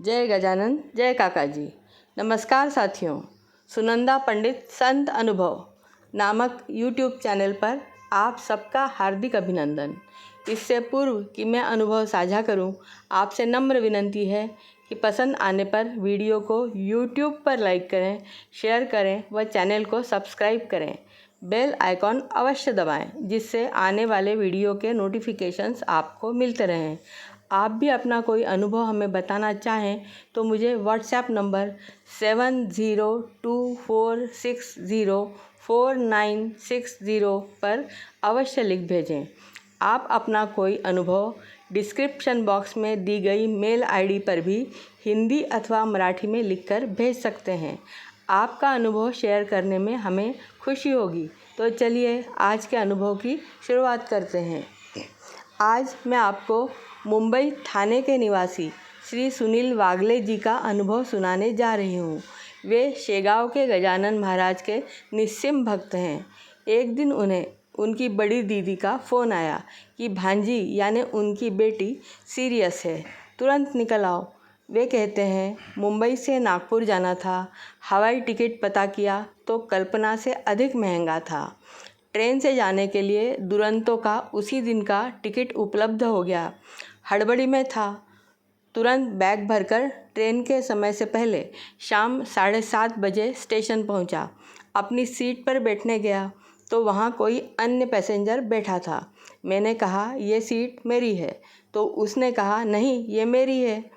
जय गजानन, जय काका जी। नमस्कार साथियों, सुनंदा पंडित संत अनुभव नामक YouTube चैनल पर आप सबका हार्दिक अभिनंदन। इससे पूर्व कि मैं अनुभव साझा करूं, आपसे नम्र विनंती है कि पसंद आने पर वीडियो को YouTube पर लाइक करें, शेयर करें व चैनल को सब्सक्राइब करें। बेल आइकॉन अवश्य दबाएं, जिससे आने वाले वीडियो के नोटिफिकेशंस आपको मिलते रहें। आप भी अपना कोई अनुभव हमें बताना चाहें तो मुझे व्हाट्सएप नंबर 7024604960 पर अवश्य लिख भेजें। आप अपना कोई अनुभव डिस्क्रिप्शन बॉक्स में दी गई मेल आईडी पर भी हिंदी अथवा मराठी में लिखकर भेज सकते हैं। आपका अनुभव शेयर करने में हमें खुशी होगी। तो चलिए आज के अनुभव की शुरुआत करते हैं। आज मैं आपको मुंबई थाने के निवासी श्री सुनील वागले जी का अनुभव सुनाने जा रही हूँ। वे शेगांव के गजानन महाराज के निस्सिम भक्त हैं। एक दिन उन्हें उनकी बड़ी दीदी का फ़ोन आया कि भांजी यानी उनकी बेटी सीरियस है, तुरंत निकल आओ। वे कहते हैं मुंबई से नागपुर जाना था। हवाई टिकट पता किया तो कल्पना से अधिक महंगा था। ट्रेन से जाने के लिए दुरंतो का उसी दिन का टिकट उपलब्ध हो गया। हड़बड़ी में था, तुरंत बैग भरकर ट्रेन के समय से पहले शाम 7:30 बजे स्टेशन पहुंचा। अपनी सीट पर बैठने गया तो वहां कोई अन्य पैसेंजर बैठा था। मैंने कहा ये सीट मेरी है, तो उसने कहा नहीं ये मेरी है।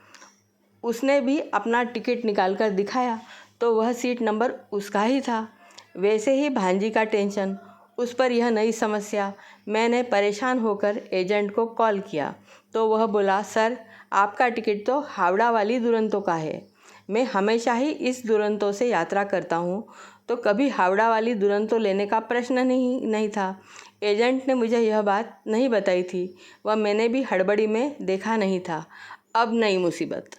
उसने भी अपना टिकट निकालकर दिखाया तो वह सीट नंबर उसका ही था। वैसे ही भांजी का टेंशन, उस पर यह नई समस्या। मैंने परेशान होकर एजेंट को कॉल किया तो वह बोला सर आपका टिकट तो हावड़ा वाली दुरंतो का है। मैं हमेशा ही इस दुरंतो से यात्रा करता हूँ, तो कभी हावड़ा वाली दुरंतो लेने का प्रश्न नहीं था। एजेंट ने मुझे यह बात नहीं बताई थी व मैंने भी हड़बड़ी में देखा नहीं था। अब नई मुसीबत,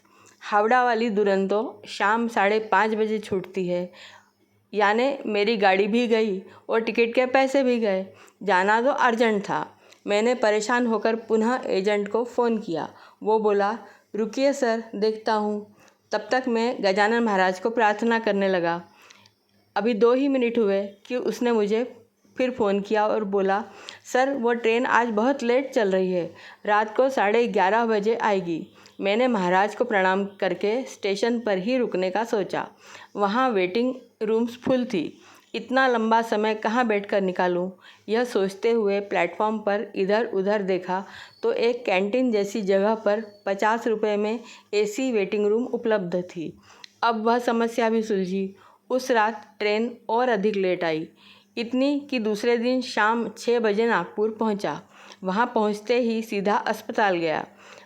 हावड़ा वाली दुरंतो शाम 5:30 बजे छूटती है, यानी मेरी गाड़ी भी गई और टिकट के पैसे भी गए। जाना तो अर्जेंट था। मैंने परेशान होकर पुनः एजेंट को फ़ोन किया। वो बोला रुकिए सर देखता हूँ। तब तक मैं गजानन महाराज को प्रार्थना करने लगा। अभी 2 ही मिनट हुए कि उसने मुझे फिर फ़ोन किया और बोला सर वो ट्रेन आज बहुत लेट चल रही है, रात को 11:30 बजे आएगी। मैंने महाराज को प्रणाम करके स्टेशन पर ही रुकने का सोचा। वहाँ वेटिंग रूम्स फुल थी। इतना लंबा समय कहाँ बैठकर निकालूं? यह सोचते हुए प्लेटफॉर्म पर इधर उधर देखा तो एक कैंटीन जैसी जगह पर 50 रुपये में एसी वेटिंग रूम उपलब्ध थी। अब वह समस्या भी सुलझी। उस रात ट्रेन और अधिक लेट आई, इतनी कि दूसरे दिन शाम 6 बजे नागपुर पहुंचा। वहां पहुंचते ही सीधा अस्पताल गया।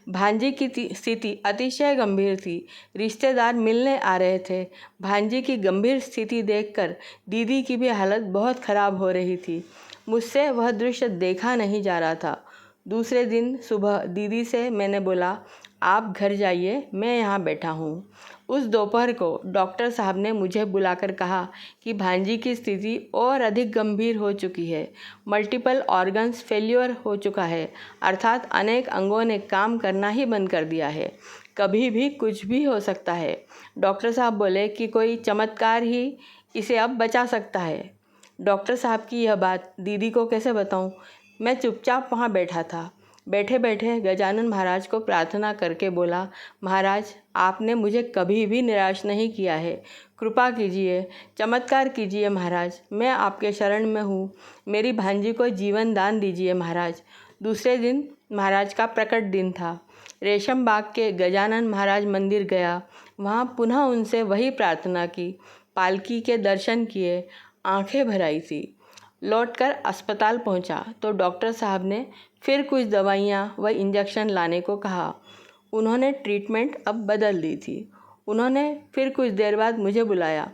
भांजी की स्थिति अतिशय गंभीर थी। रिश्तेदार मिलने आ रहे थे। भांजी की गंभीर स्थिति देखकर दीदी की भी हालत बहुत ख़राब हो रही थी। मुझसे वह दृश्य देखा नहीं जा रहा था। दूसरे दिन सुबह दीदी से मैंने बोला आप घर जाइए, मैं यहाँ बैठा हूँ। उस दोपहर को डॉक्टर साहब ने मुझे बुलाकर कहा कि भांजी की स्थिति और अधिक गंभीर हो चुकी है। मल्टीपल ऑर्गन्स फेल्योर हो चुका है, अर्थात अनेक अंगों ने काम करना ही बंद कर दिया है। कभी भी कुछ भी हो सकता है। डॉक्टर साहब बोले कि कोई चमत्कार ही इसे अब बचा सकता है। डॉक्टर साहब की यह बात दीदी को कैसे बताऊं? मैं चुपचाप वहाँ बैठा था। बैठे बैठे गजानन महाराज को प्रार्थना करके बोला महाराज आपने मुझे कभी भी निराश नहीं किया है, कृपा कीजिए, चमत्कार कीजिए महाराज, मैं आपके शरण में हूँ। मेरी भांजी को जीवन दान दीजिए महाराज। दूसरे दिन महाराज का प्रकट दिन था। रेशम बाग के गजानन महाराज मंदिर गया। वहाँ पुनः उनसे वही प्रार्थना की, पालकी के दर्शन किए, आंखें भर आई थी। लौटकर अस्पताल पहुंचा तो डॉक्टर साहब ने फिर कुछ दवाइयाँ व इंजेक्शन लाने को कहा। उन्होंने ट्रीटमेंट अब बदल दी थी। उन्होंने फिर कुछ देर बाद मुझे बुलाया।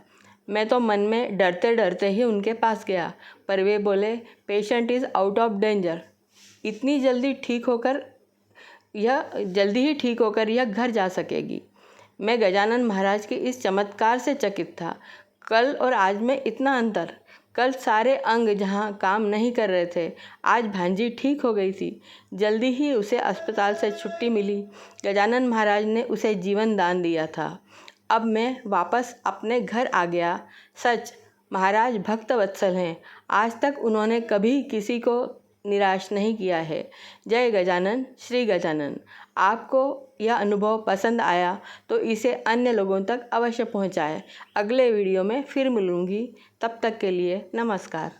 मैं तो मन में डरते डरते ही उनके पास गया, पर वे बोले patient is out of danger. इतनी जल्दी ही ठीक होकर यह घर जा सकेगी। मैं गजानन महाराज के इस चमत्कार से चकित था। कल और आज में इतना अंतर। कल सारे अंग जहां काम नहीं कर रहे थे, आज भांजी ठीक हो गई थी। जल्दी ही उसे अस्पताल से छुट्टी मिली। गजानन महाराज ने उसे जीवन दान दिया था। अब मैं वापस अपने घर आ गया। सच, महाराज भक्त वत्सल हैं। आज तक उन्होंने कभी किसी को निराश नहीं किया है। जय गजानन, श्री गजानन। आपको यह अनुभव पसंद आया तो इसे अन्य लोगों तक अवश्य पहुंचाएं। अगले वीडियो में फिर मिलूंगी। तब तक के लिए नमस्कार।